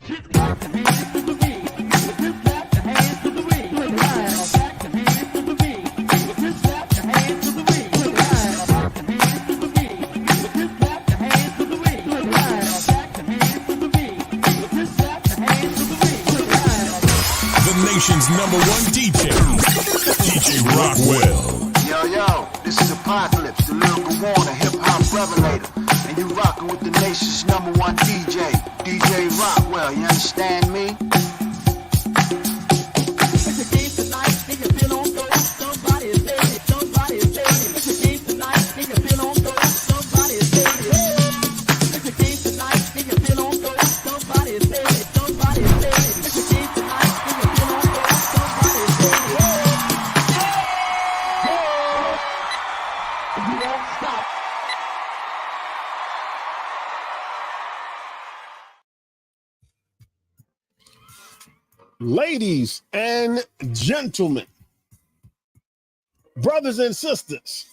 Nation's number one DJ, DJ Rockwell. Yo, this is Apocalypse, the lyrical warner, hip-hop revelator. And you rockin' with the nation's number one DJ, DJ Rockwell, you understand me? Ladies and gentlemen, brothers and sisters,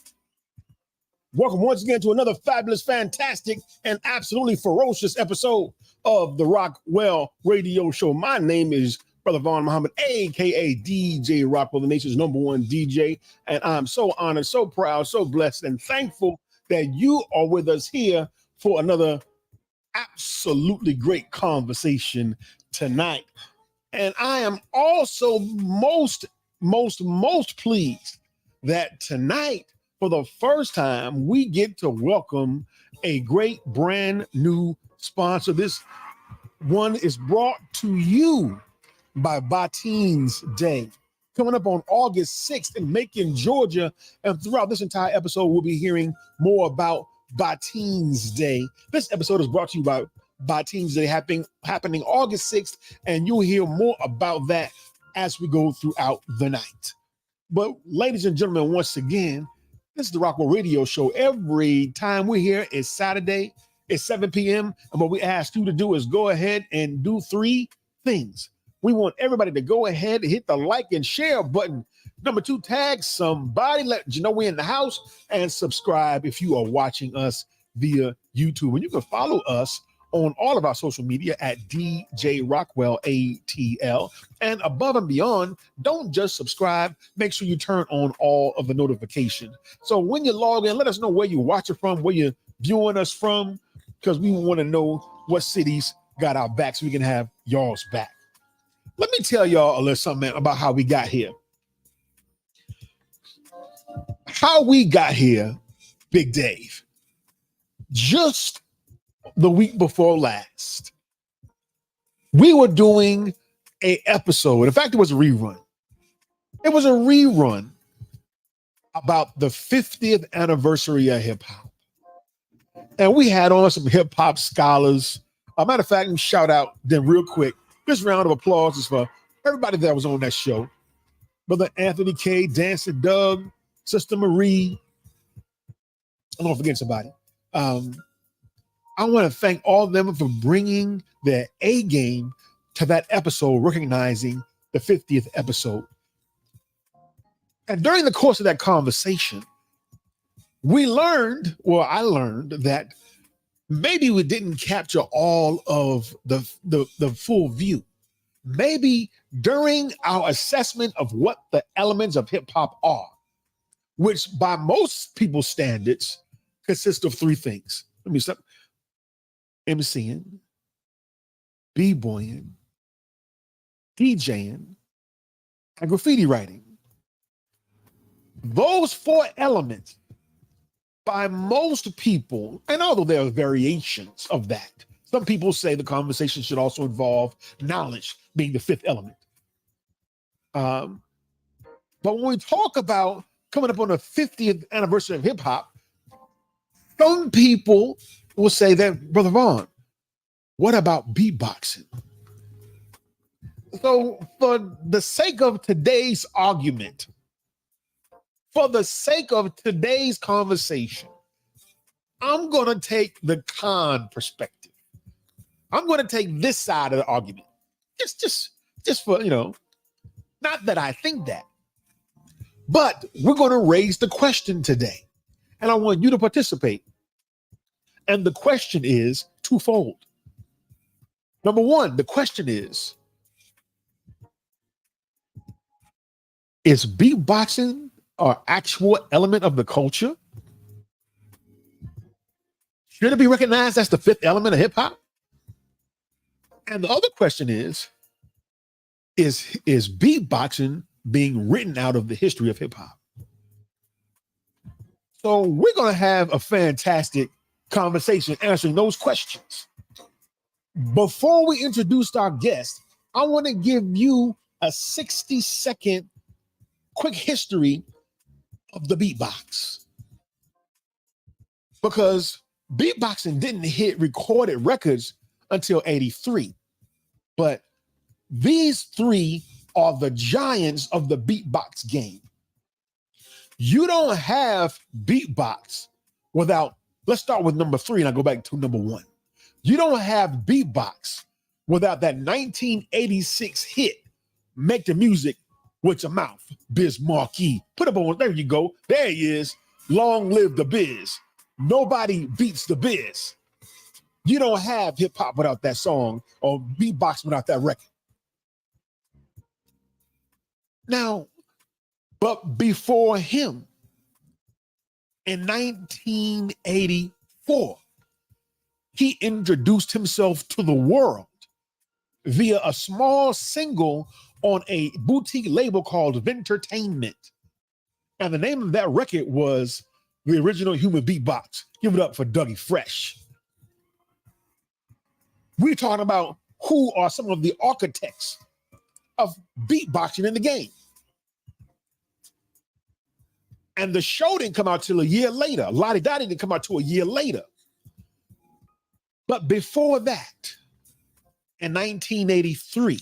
welcome once again to another fabulous, fantastic, and absolutely ferocious episode of the Rockwell Radio Show. My name is Brother Vaughn Muhammad, aka DJ Rockwell, the nation's number one DJ, and I'm so honored, so proud, so blessed, and thankful that you are with us here for another absolutely great conversation tonight. And I am also most pleased that tonight, for the first time, we get to welcome a great brand new sponsor. This one is brought to you by Batine's Day, coming up on August 6th in Macon, Georgia. And throughout this entire episode, we'll be hearing more about Batine's Day. This episode is brought to you by Batine's Day happening August 6th, and you'll hear more about that as we go throughout the night. But ladies and gentlemen, once again, this is the Rockwell Radio Show. Every time we're here is Saturday, it's 7 p.m. And what we ask you to do is go ahead and do three things. We want everybody to go ahead and hit the like and share button. Number two, tag somebody, let you know we're in the house, and subscribe if you are watching us via YouTube. And you can follow us on all of our social media at DJ Rockwell ATL. And above and beyond, don't just subscribe, make sure you turn on all of the notifications. So when you log in, let us know where you're watching from, where you're viewing us from, because we want to know what cities got our back so we can have y'all's back. Let me tell y'all a little something about how we got here. How we got here, Big Dave. Just the week before last, we were doing an episode. In fact, it was a rerun. It was a rerun about the 50th anniversary of hip hop. And we had on some hip hop scholars. As a matter of fact, let me shout out them real quick. This round of applause is for everybody that was on that show. Brother Anthony K, Dancing Doug, Sister Marie. I don't forget somebody. I want to thank all of them for bringing their A game to that episode, recognizing the 50th episode. And during the course of that conversation, I learned that maybe we didn't capture all of the full view. Maybe during our assessment of what the elements of hip hop are, which by most people's standards consist of three things. Let me stop. emceeing, b-boying, DJing, and graffiti writing. Those four elements, by most people, and although there are variations of that, some people say the conversation should also involve knowledge being the fifth element. But when we talk about coming up on the 50th anniversary of hip hop, some people will say that, Brother Vaughn, what about beatboxing? So for the sake of today's argument, for the sake of today's conversation, I'm going to take the con perspective. I'm going to take this side of the argument. Just for, not that I think that, but we're going to raise the question today. And I want you to participate. And the question is twofold. Number one, the question is beatboxing an actual element of the culture? Should it be recognized as the fifth element of hip hop? And the other question is beatboxing being written out of the history of hip hop? So we're going to have a fantastic conversation answering those questions. Before we introduce our guest, I want to give you a 60-second quick history of the beatbox. Because beatboxing didn't hit recorded records until 83. But these three are the giants of the beatbox game. You don't have beatbox without, let's start with number three and I'll go back to number one. You don't have beatbox without that 1986 hit, Make the Music with Your Mouth, Biz Markie. Put up on, there you go. There he is. Long live the biz. Nobody beats the biz. You don't have hip hop without that song or beatbox without that record. Now, but before him, in 1984, he introduced himself to the world via a small single on a boutique label called Ventertainment. And the name of that record was The Original Human Beatbox. Give it up for Dougie Fresh. We're talking about who are some of the architects of beatboxing in the game. And the show didn't come out till a year later. Lottie Dottie didn't come out till a year later. But before that, in 1983,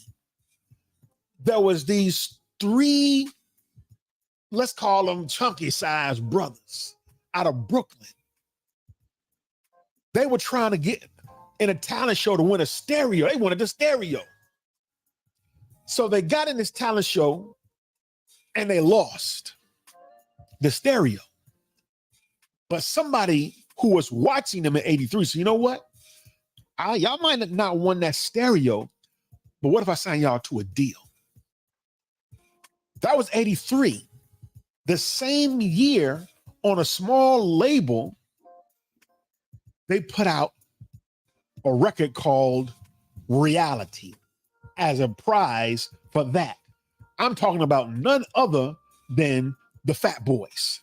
there was these three, let's call them chunky-sized brothers out of Brooklyn. They were trying to get in a talent show to win a stereo. They wanted a stereo. So they got in this talent show and they lost the stereo. But somebody who was watching them in 83 said, you know what? Y'all might have not won that stereo, but what if I sign y'all to a deal? That was 83. The same year, on a small label, they put out a record called Reality as a prize for that. I'm talking about none other than the Fat Boys.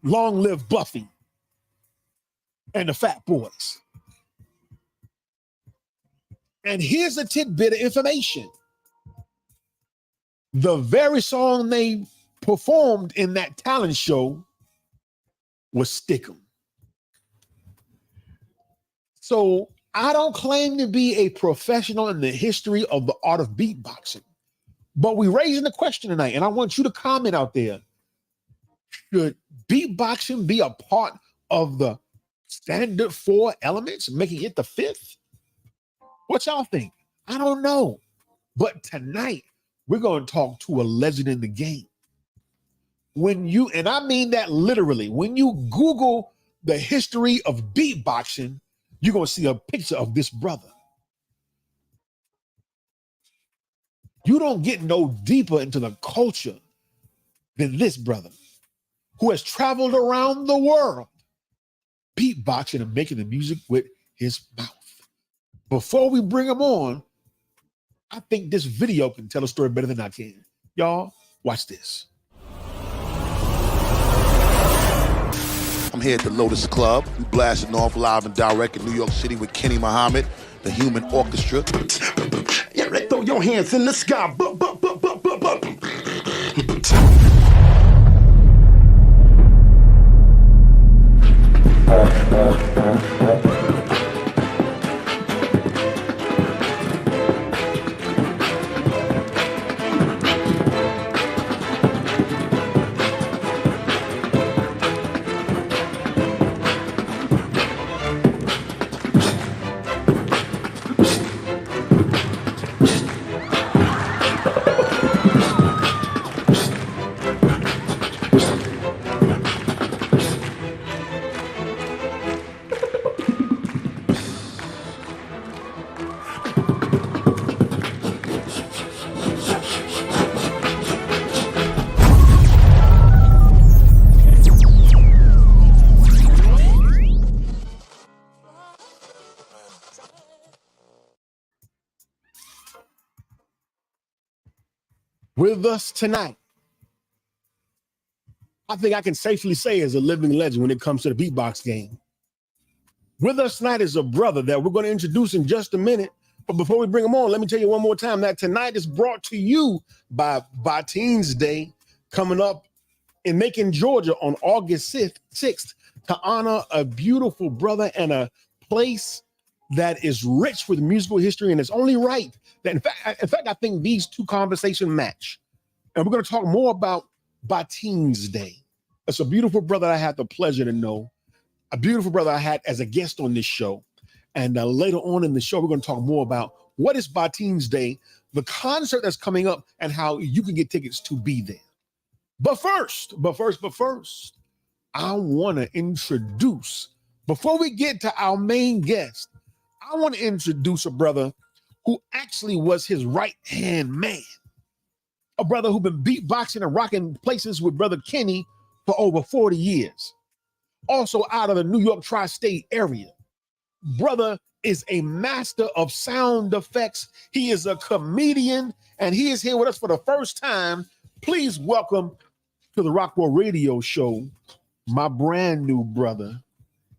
Long live Buffy and the Fat Boys. And here's a tidbit of information. The very song they performed in that talent show was Stick 'em. So I don't claim to be a professional in the history of the art of beatboxing, but we're raising the question tonight, and I want you to comment out there. Should beatboxing be a part of the standard four elements, making it the fifth? What y'all think? I don't know. But tonight, we're going to talk to a legend in the game. When you, and I mean that literally, when you Google the history of beatboxing, you're going to see a picture of this brother. You don't get no deeper into the culture than this brother, who has traveled around the world beatboxing and making the music with his mouth. Before we bring him on, I think this video can tell a story better than I can. Y'all, watch this. I'm here at the Lotus Club. We blasting off live and direct in New York City with Kenny Muhammad, the Human Orchestra. Yeah, right, throw your hands in the sky. With us tonight, I think I can safely say is a living legend when it comes to the beatbox game. With us tonight is a brother that we're going to introduce in just a minute. But before we bring him on, let me tell you one more time that tonight is brought to you by Teens Day, coming up in Macon, Georgia on August 6th to honor a beautiful brother and a place that is rich with musical history. And it's only right that, in fact, I think these two conversations match. And we're going to talk more about Teens Day. It's a beautiful brother I had the pleasure to know, a beautiful brother I had as a guest on this show. And later on in the show, we're going to talk more about what is Teens Day, the concert that's coming up, and how you can get tickets to be there. But first, I want to introduce, before we get to our main guest, I want to introduce a brother who actually was his right-hand man, a brother who's been beatboxing and rocking places with Brother Kenny for over 40 years. Also out of the New York tri-state area. Brother is a master of sound effects. He is a comedian, and he is here with us for the first time. Please welcome to the Rockwell Radio Show, my brand new brother.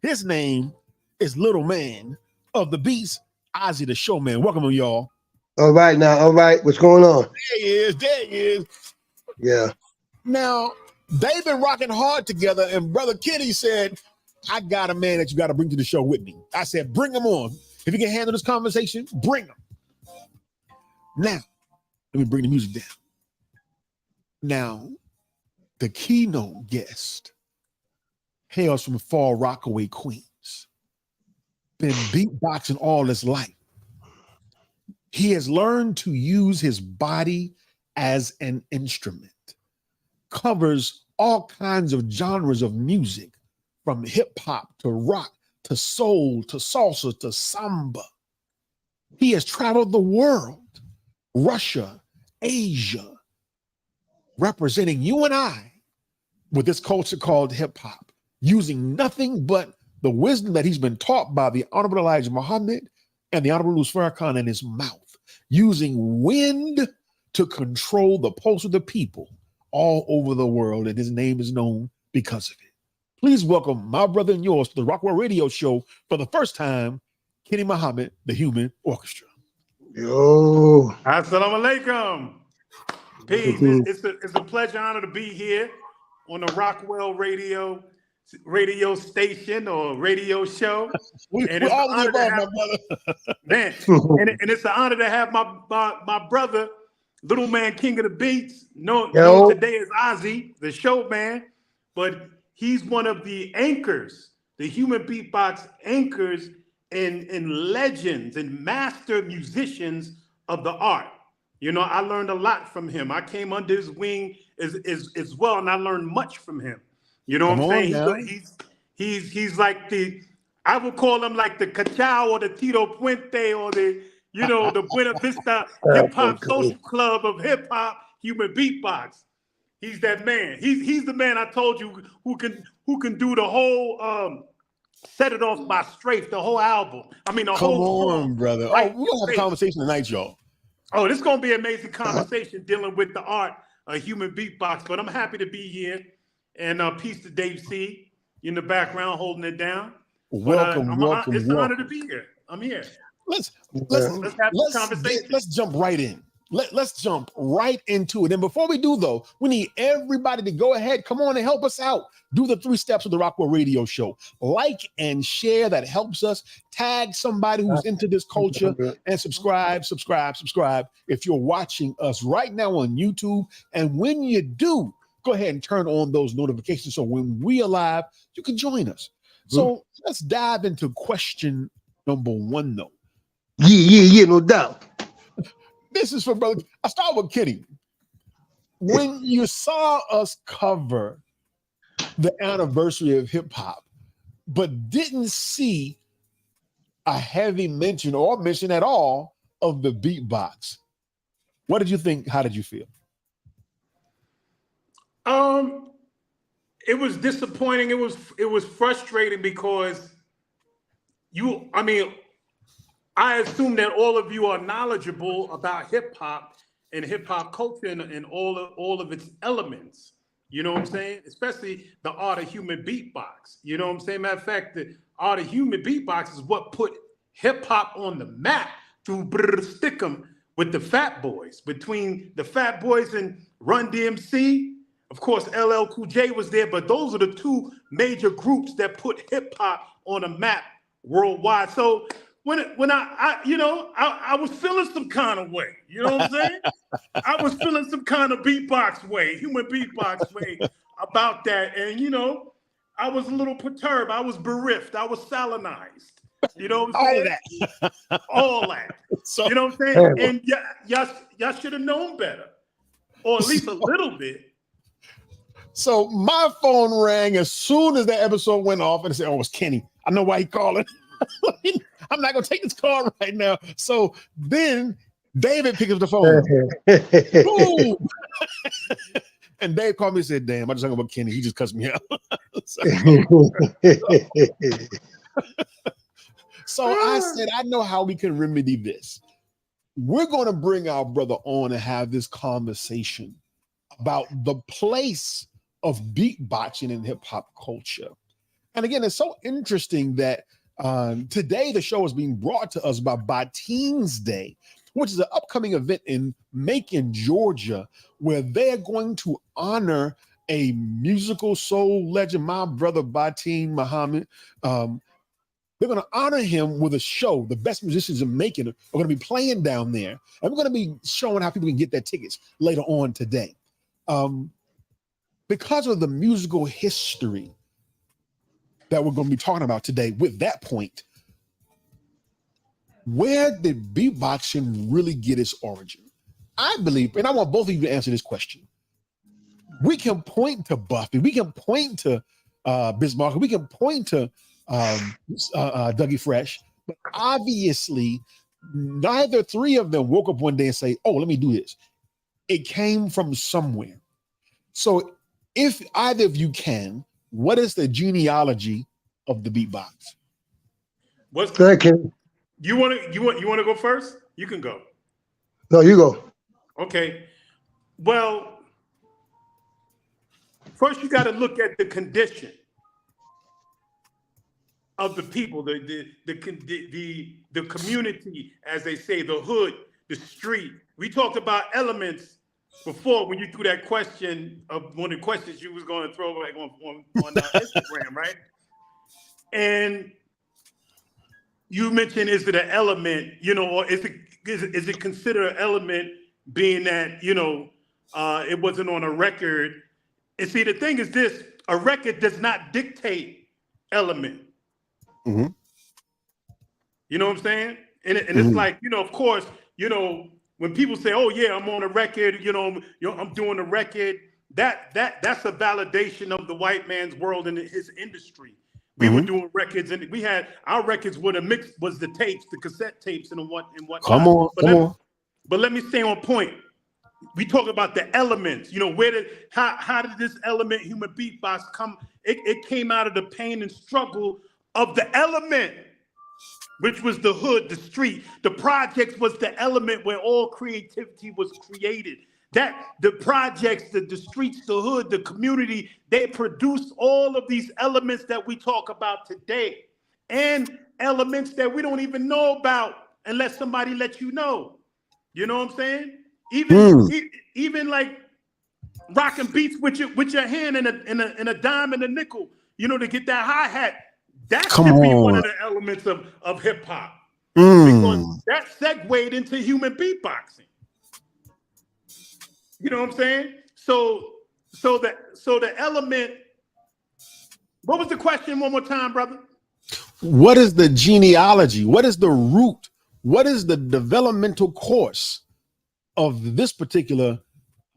His name is Little Man of the Beats, Ozzy the Showman. Welcome, y'all. All right, now. All right. What's going on? There he is. Yeah. Now, they've been rocking hard together, and Brother Kenny said, I got a man that you got to bring to the show with me. I said, bring him on. If you can handle this conversation, bring him. Now, let me bring the music down. Now, the keynote guest hails from Fall Rockaway, Queens. Been beatboxing all his life. He has learned to use his body as an instrument. Covers all kinds of genres of music, from hip hop to rock to soul to salsa to samba. He has traveled the world, Russia, Asia, representing you and I with this culture called hip hop, using nothing but the wisdom that he's been taught by the Honorable Elijah Muhammad and the Honorable Louis Farrakhan in his mouth, using wind to control the pulse of the people all over the world, and his name is known because of it. Please welcome my brother and yours to the Rockwell Radio Show for the first time, Kenny Muhammad, the Human Orchestra. Yo. Assalamu alaikum. Peace. It's a pleasure, honor to be here on the Rockwell Radio station or radio show. we all of the above, my brother. Man, and it's an honor to have my brother, Little Man, King of the Beats. No, today is Ozzy, the showman, but he's one of the anchors, the human beatbox anchors and legends and master musicians of the art. You know, I learned a lot from him. I came under his wing as well, and I learned much from him. You know what I'm saying? He's like I would call him like the Cachao or the Tito Puente or the Buena Vista Hip Hop Social Club of hip hop human beatbox. He's that man. He's the man I told you who can do the whole Set It Off by Strafe, the whole album. I mean, Come on, brother. Right? We're gonna have a conversation tonight, y'all. Oh, this is gonna be an amazing conversation dealing with the art of human beatbox. But I'm happy to be here, and peace to Dave C in the background holding it down. Welcome. It's an honor to be here. I'm here. Let's have this conversation. Let's jump right in. Let's jump right into it. And before we do, though, we need everybody to go ahead. Come on and help us out. Do the 3 steps of the Rockwell Radio Show. Like and share. That helps us. Tag somebody who's into this culture and subscribe. If you're watching us right now on YouTube, and when you do, go ahead and turn on those notifications so when we are live, you can join us. So let's dive into question number 1, though. Yeah, no doubt. This is for brother. I start with Kenny. When you saw us cover the anniversary of hip hop, but didn't see a heavy mention or mention at all of the beatbox, what did you think? How did you feel? It was disappointing. It was frustrating because I assume that all of you are knowledgeable about hip hop in hip hop culture and all of its elements. You know what I'm saying? Especially the art of human beatbox. You know what I'm saying? Matter of fact, the art of human beatbox is what put hip hop on the map through Stickum with the Fat Boys. Between the Fat Boys and Run DMC, of course, LL Cool J was there, but those are the two major groups that put hip hop on the map worldwide. So when I was feeling some kind of way, you know what I'm saying? I was feeling some kind of beatbox way, human beatbox way about that. And, I was a little perturbed. I was bereft. I was salinized. You know what I'm saying? All of that. All that. So, you know what I'm saying? And y'all should have known better. Or at least a little bit. So my phone rang as soon as that episode went off and I said, oh, it's Kenny. I know why he calling. I'm not going to take this call right now. So then David picked up the phone. Boom. And Dave called me and said, damn, I just hung up with Kenny. He just cussed me out. So I said, I know how we can remedy this. We're going to bring our brother on and have this conversation about the place of beatboxing in hip hop culture. And again, it's so interesting that today the show is being brought to us by Teens Day, which is an upcoming event in Macon, Georgia, where they're going to honor a musical soul legend, my brother Bateen Muhammad. They're going to honor him with a show. The best musicians in Macon are going to be playing down there. And we're going to be showing how people can get their tickets later on today. Because of the musical history that we're going to be talking about today with that point, where did beatboxing really get its origin? I believe, and I want both of you to answer this question. We can point to Buffy, we can point to Bismarck, we can point to Dougie Fresh, but obviously neither three of them woke up one day and say, oh, let me do this. It came from somewhere. So if either of you can, what is the genealogy of the beatbox? What's Second. You want to go first? You can go. No, you go. Okay. Well, first you got to look at the condition of the people, the community, as they say, the hood, the street. We talked about elements before when you threw that question of one of the questions you was going to throw like on Instagram, right? And you mentioned, is it an element, or is it considered an element being that, it wasn't on a record? And see, the thing is this, a record does not dictate element. Mm-hmm. You know what I'm saying? And it's like, of course, when people say, oh yeah, I'm on a record, I'm doing a record, that's a validation of the white man's world and his industry. We were doing records, and we had our records were the mix, was the tapes, the cassette tapes, and what. Come on. But let me stay on point. We talk about the elements. How did this element, human beatbox, come? It came out of the pain and struggle of the element, which was the hood, the street. The projects was the element where all creativity was created. That the projects, the streets, the hood, the community, they produced all of these elements that we talk about today, and elements that we don't even know about unless somebody lets you know. You know what I'm saying? Even like rocking beats with your hand and a dime and a nickel, to get that hi-hat. That could be one of the elements of hip hop. Because that segued into human beatboxing. You know what I'm saying? So the element. What was the question one more time, brother? What is the genealogy? What is the root? What is the developmental course of this particular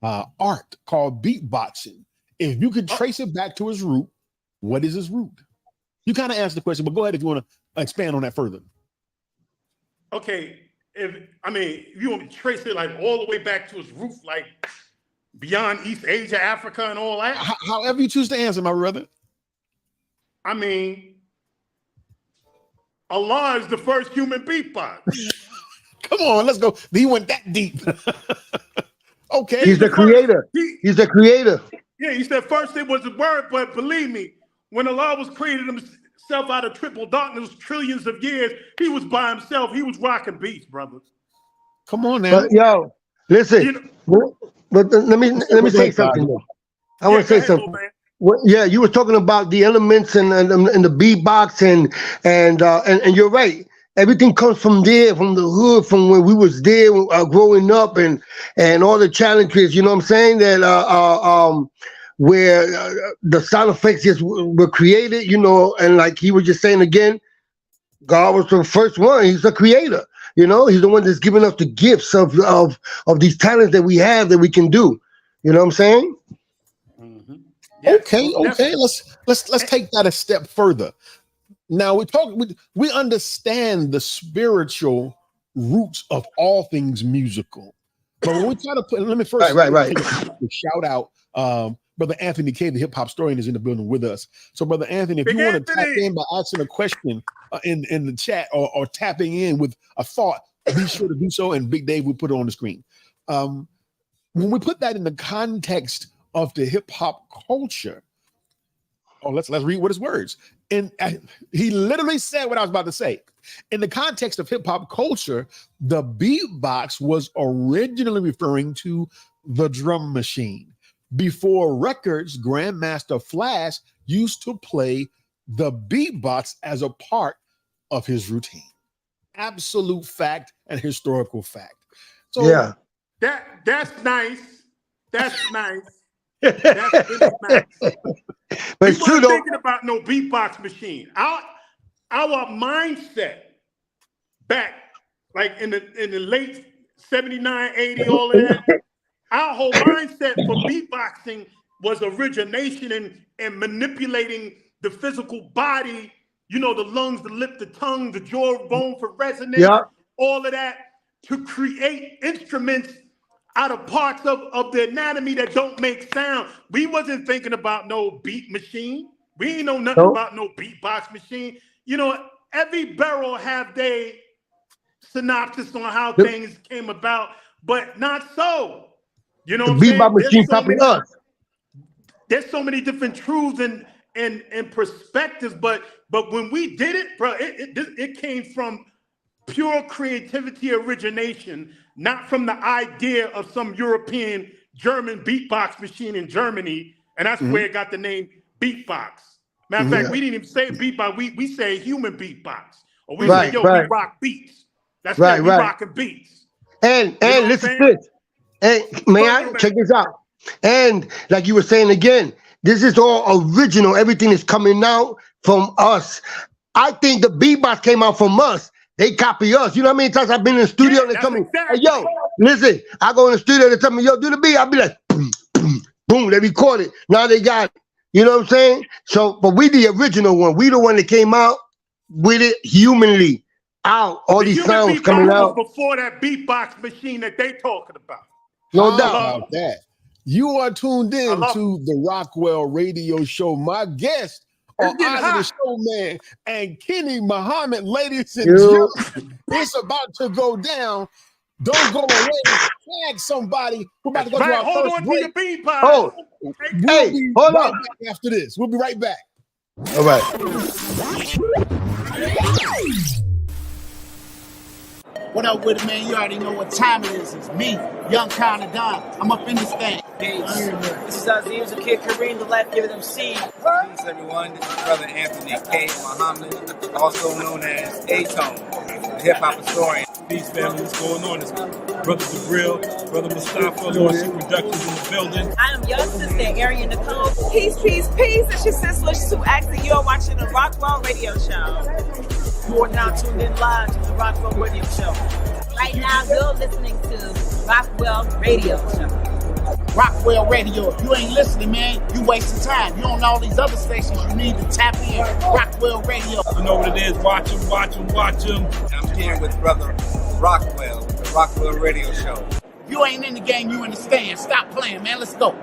art called beatboxing? If you could trace it back to its root, what is its root? You kind of answered the question, but go ahead if you want to expand on that further. Okay. If you want to trace it like all the way back to its roof, like beyond East Asia, Africa, and all that. However you choose to answer, my brother. Allah is the first human beatbox. Come on, let's go. He went that deep. Okay. He's the creator. He's the creator. Yeah, he said first it was the word, but believe me, when Allah was created himself out of triple darkness trillions of years, he was by himself. He was rocking beats, brother. Come on now. But yo, listen. But let me say something. I want to say something. Yeah, you were talking about the elements and the beatbox and you're right. Everything comes from there, from the hood, from when we was there growing up, and all the challenges. You know what I'm saying? That where the sound effects just were created. You know, and like he was just saying again, God was the first one. He's the creator. You know, he's the one that's giving us the gifts of these talents that we have that we can do. You know what I'm saying? Mm-hmm. Yes, okay. Let's take that a step further. Now we understand the spiritual roots of all things musical, but when we try to put, let me first shout out Brother Anthony K, the hip hop historian, is in the building with us. So, Brother Anthony, if you want to tap in by asking a question in the chat or tapping in with a thought, be sure to do so. And Big Dave will put it on the screen. When we put that in the context of the hip hop culture, let's read what his words. And he literally said what I was about to say. In the context of hip hop culture, the beatbox was originally referring to the drum machine. Before records, Grandmaster Flash used to play the beatbox as a part of his routine. Absolute fact and historical fact. So yeah, that's nice. That's nice. That's really nice. But it's true though. Thinking about no beatbox machine. Our mindset back like in the late 79, 80, all of that. Our whole mindset for beatboxing was origination and manipulating the physical body, you know, the lungs, the lip, the tongue, the jawbone for resonance, all of that to create instruments out of parts of the anatomy that don't make sound. We wasn't thinking about no beat machine. We ain't know nothing about no beatbox machine. You know, every barrel have their synopsis on how things came about, but not so. You know, the beatbox machine copying us. There's so many different truths and perspectives, but when we did it, bro, it came from pure creativity, origination, not from the idea of some European German beatbox machine in Germany, and that's where it got the name beatbox. Matter of fact, we didn't even say beatbox, we say human beatbox, or we say, we rock beats. That's right, we rocking beats. And listen to this. And may I check this out? And like you were saying again, this is all original. Everything is coming out from us. I think the beatbox came out from us. They copy us. You know how many times I've been in the studio and they tell me, hey, yo, listen, I go in the studio and they tell me, yo, do the beat. I'll be like, boom, boom, boom. They record it. Now they got it. You know what I'm saying? So, but we the original one. We the one that came out with it humanly out. All these sounds coming out. Before that beatbox machine that they talking about. No doubt about that. You are tuned in to the Rockwell Radio Show. My guest on the show, man, and Kenny Muhammad, ladies and gentlemen. It's about to go down. Don't go away. Tag somebody. We're about to go to our first break. Hold on. After this, we'll be right back. All right. What up with it, man? You already know what time it is. It's me, Young Conor Don. I'm up in this thing. This is Aziz, the kid Kareem, the life-giving MC. Peace, everyone. This is Brother Anthony K. Muhammad, also known as A-Tone, the hip-hop historian. Peace, family. What's going on? It's Brother Jabril, Brother Mustafa, Lordship Productions in the building. I am your sister, Arian Nicole. Peace, peace, peace. It's your sister, Sue Axel. You're watching the Rockwell Radio Show. You are now tuned in live to the Rockwell Radio Show. Right now, you're listening to Rockwell Radio Show. Rockwell Radio. If you ain't listening, man, you wasting time. You on all these other stations, you need to tap in. Rockwell Radio. You know what it is. Watch them, watch them, watch them. I'm here with Brother Rockwell, the Rockwell Radio Show. If you ain't in the game, you in the stand. Stop playing, man. Let's go.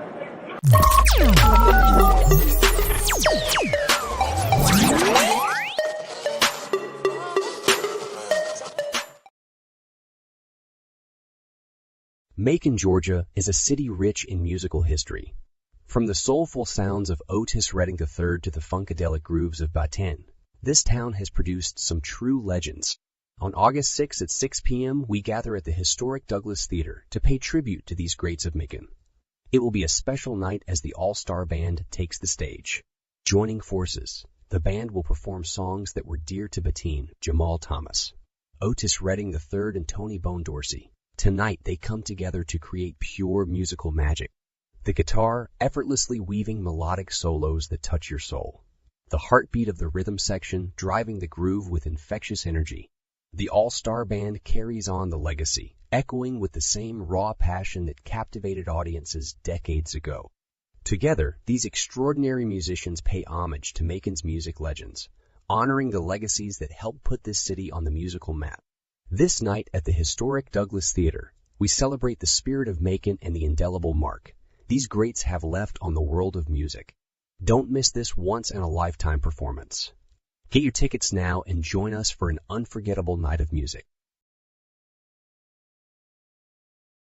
Macon, Georgia is a city rich in musical history. From the soulful sounds of Otis Redding III to the funkadelic grooves of Batin, this town has produced some true legends. On August 6th at 6 p.m., we gather at the historic Douglas Theater to pay tribute to these greats of Macon. It will be a special night as the all-star band takes the stage. Joining forces, the band will perform songs that were dear to Batin, Jamal Thomas, Otis Redding III, and Tony Bone Dorsey. Tonight, they come together to create pure musical magic. The guitar effortlessly weaving melodic solos that touch your soul. The heartbeat of the rhythm section driving the groove with infectious energy. The all-star band carries on the legacy, echoing with the same raw passion that captivated audiences decades ago. Together, these extraordinary musicians pay homage to Macon's music legends, honoring the legacies that helped put this city on the musical map. This night at the historic Douglas Theater, we celebrate the spirit of Macon and the indelible mark these greats have left on the world of music. Don't miss this once-in-a-lifetime performance. Get your tickets now and join us for an unforgettable night of music.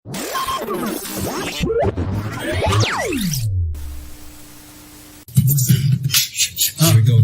Here we go.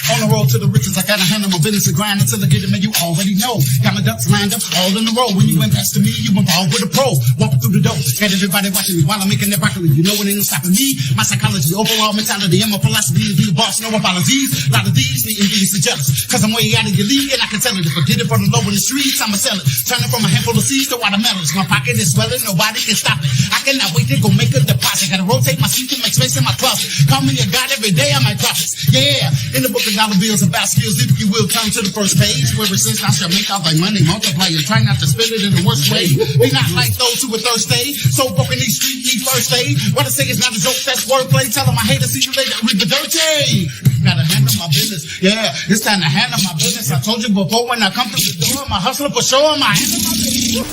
On the road to the riches, I gotta handle my business and grind until I get it, man, you already know. Got my ducks lined up all in a row. When you went past to me, you involved with a pro. Walking through the door, got everybody watching me while I'm making that broccoli. You know it ain't stopping me. My psychology, overall mentality, and my philosophy is be the boss, no apologies. A lot of these, the envious and jealous. Cause I'm way out of your league and I can tell it. If I get it from the low in the streets, I'ma sell it. Turning from a handful of seeds to watermelons. My pocket is swelling, nobody can stop it. I cannot wait to go make a deposit. Gotta rotate my seat to make space in my closet. Call me a god every day, I might profits. Yeah, in the book of dollar bills about skills, if you will, turn to the first page. Where it says I shall make all thy money multiply and try not to spend it in the worst way. Be not like those who are thirsty. So broken these streets need first aid. What I say is not a joke, that's wordplay. Tell them I hate to see you later with the dirty. Gotta handle my business. Yeah, it's time to handle my business. I told you before when I come through the door, my hustler for sure, my handle my business.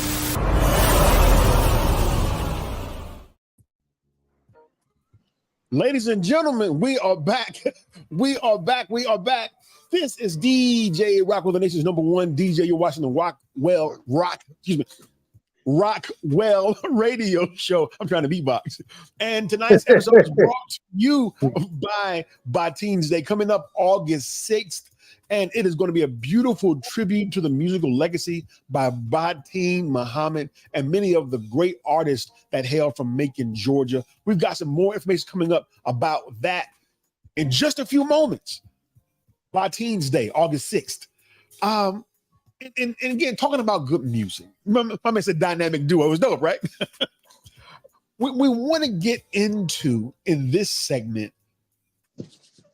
Ladies and gentlemen, we are back. We are back. This is DJ Rockwell, the nation's #1 DJ. You're watching the Rockwell radio show. I'm trying to beatbox. And tonight's episode is brought to you by Batin's Day, coming up August 6th. And it is going to be a beautiful tribute to the musical legacy by Batin Muhammad and many of the great artists that hail from Macon, Georgia. We've got some more information coming up about that in just a few moments. Batin's Day, August 6th. And again, talking about good music. Remember, my man said dynamic duo. It was dope, right? we want to get into, in this segment,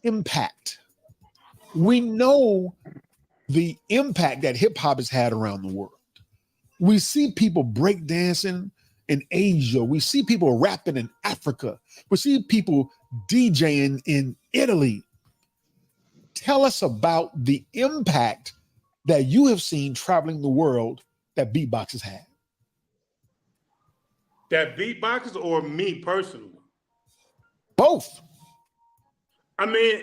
impact. We know the impact that hip hop has had around the world. We see people breakdancing in Asia. We see people rapping in Africa. We see people DJing in Italy. Tell us about the impact that you have seen traveling the world that beatbox has had. That beatboxers or me personally? Both. I mean,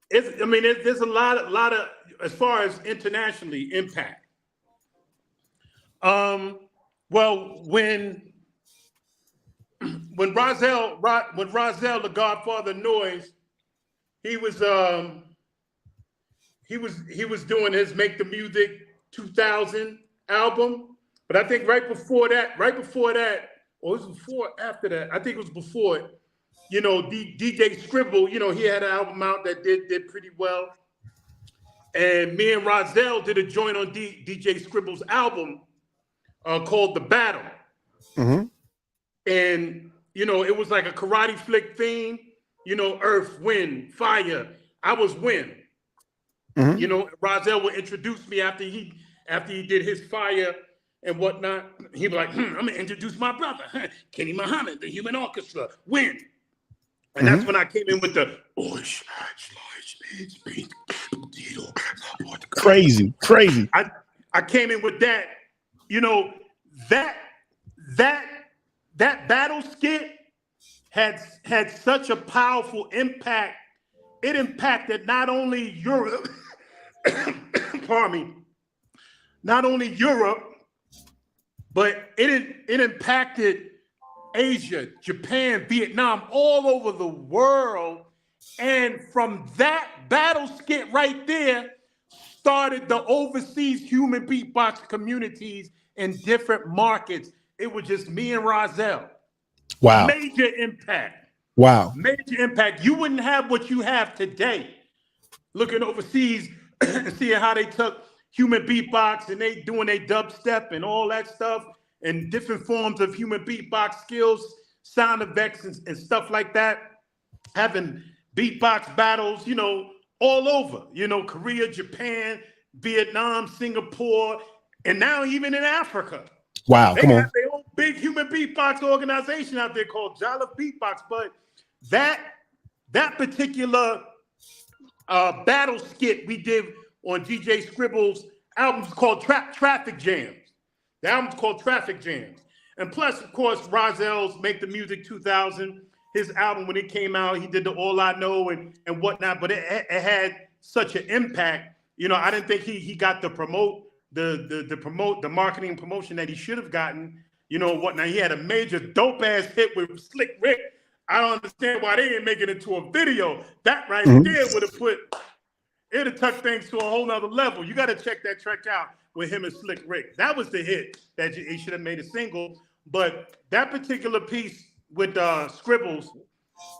there's a lot of as far as internationally impact. Well, when Rozelle, the Godfather of Noise, he was doing his Make the Music 2000 album, but I think right before that, or it was before, after that, I think it was before it. You know, DJ Scribble, you know, he had an album out that did pretty well. And me and Rozelle did a joint on DJ Scribble's album called The Battle. Mm-hmm. And, you know, it was like a karate flick theme, you know, earth, wind, fire. I was wind. Mm-hmm. You know, Rozelle would introduce me after he did his fire and whatnot. He'd be like, I'm going to introduce my brother, Kenny Muhammad, the Human Orchestra, wind. And that's when I came in with the crazy. I came in with that, you know, that battle skit had such a powerful impact. It impacted not only Europe, pardon me, not only Europe, but it impacted Asia, Japan, Vietnam, all over the world. And from that battle skit right there started the overseas human beatbox communities in different markets. It was just me and Rozelle. Wow. Major impact. Wow. Major impact. You wouldn't have what you have today. Looking overseas and seeing how they took human beatbox and they doing their dubstep and all that stuff and different forms of human beatbox skills, sound effects and stuff like that. Having beatbox battles, you know, all over, you know, Korea, Japan, Vietnam, Singapore, and now even in Africa. Wow, they come have on. their own big human beatbox organization out there called Jollof Beatbox. But that particular battle skit we did on DJ Scribble's album is called Traffic Jams. The album's called Traffic Jams. And plus, of course, Rozelle's Make the Music 2000, his album, when it came out, he did the All I Know and whatnot, but it had such an impact. You know, I didn't think he got the marketing promotion that he should have gotten, you know, whatnot. He had a major dope ass hit with Slick Rick. I don't understand why they didn't make it into a video. That right there would have it'd have took things to a whole nother level. You got to check that track out with him and Slick Rick. That was the hit that he should have made a single. But that particular piece with Scribbles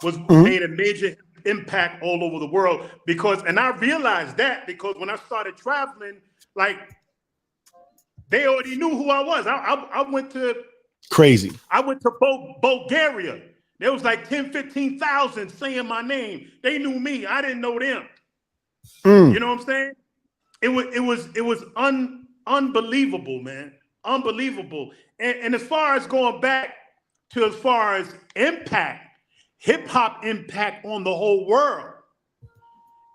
was made a major impact all over the world and I realized that because when I started traveling, like they already knew who I was. I went to crazy. I went to Bulgaria. There was like 10, 15,000 saying my name. They knew me. I didn't know them. You know what I'm saying? It was unbelievable, man. Unbelievable. And as far as going back to as far as impact, hip hop impact on the whole world,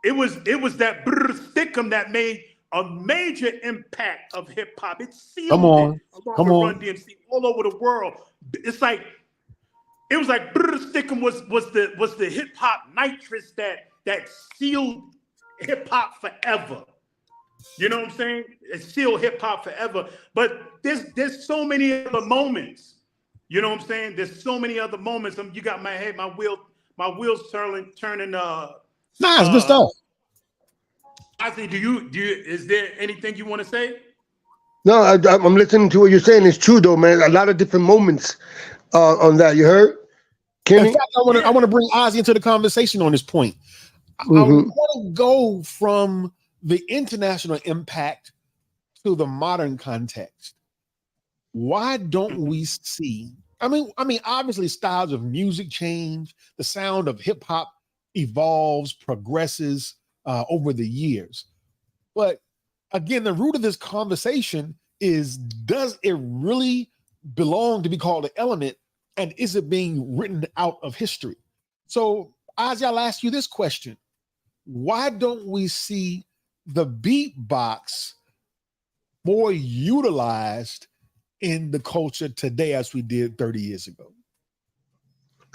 it was that stickum that made a major impact of hip hop. It sealed Come on. Run DMC all over the world. It's like it was like stickum was the hip hop nitrous that sealed hip hop forever. You know what I'm saying? It sealed hip hop forever. But there's so many other moments. You know what I'm saying? There's so many other moments. You got my head, my wheels turning. It's good stuff. Ozzy, do you? Is there anything you want to say? No, I'm listening to what you're saying. It's true though, man. A lot of different moments on that. You heard, Kenny? In fact, I want to bring Ozzy into the conversation on this point. I want to go from the international impact to the modern context. Why don't we see? I mean, obviously, styles of music change. The sound of hip hop evolves, progresses over the years. But again, the root of this conversation is: does it really belong to be called an element, and is it being written out of history? So, Ozzy, I'll ask you this question: why don't we see the beatbox more utilized in the culture today as we did 30 years ago?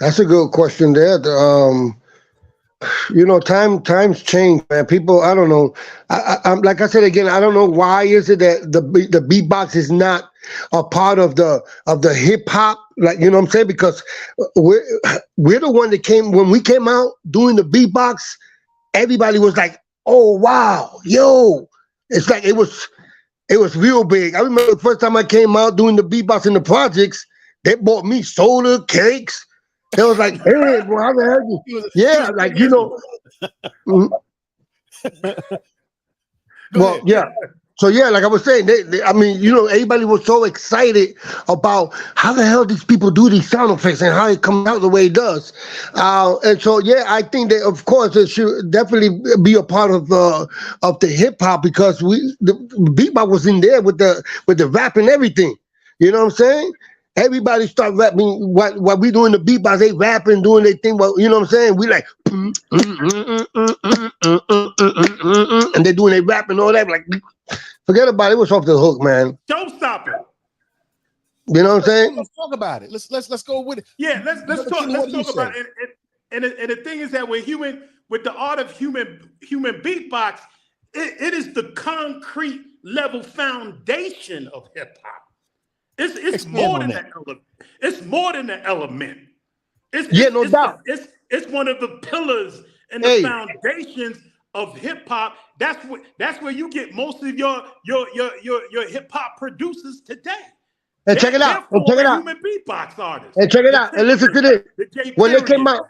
That's a good question there. You know, times change, man. People, I don't know. I'm like I said again, I don't know why is it that the beatbox is not a part of the hip hop, like, you know what I'm saying? Because we're the one that when we came out doing the beatbox, everybody was like, "Oh wow, yo!" It's like it was real big. I remember the first time I came out doing the beatbox in the projects, they bought me soda, cakes. They was like, "Hey, bro, how the hell you?" Yeah, like, you know. Well, yeah. So yeah, like I was saying, I mean, you know, everybody was so excited about how the hell these people do these sound effects and how it comes out the way it does. And so yeah, I think that of course it should definitely be a part of the hip hop, because the beatbox was in there with the rap and everything. You know what I'm saying? Everybody start rapping what we doing the beatbox, they rapping, doing their thing. Well, you know what I'm saying? We like and they doing their rap and all that. Like, forget about it. It was off the hook, man. Don't stop it. You know what I'm saying? Let's talk about it. Let's go with it. Yeah, let's talk about it. And the thing is that with the art of human beatbox, it is the concrete level foundation of hip hop. It's more than an element. It's more than an element. No doubt. It's one of the pillars and the foundations of hip hop. That's where you get most of your hip hop producers today. And check it out. And check it out. Human beatbox artists. And check it out. And listen to this. When they came out,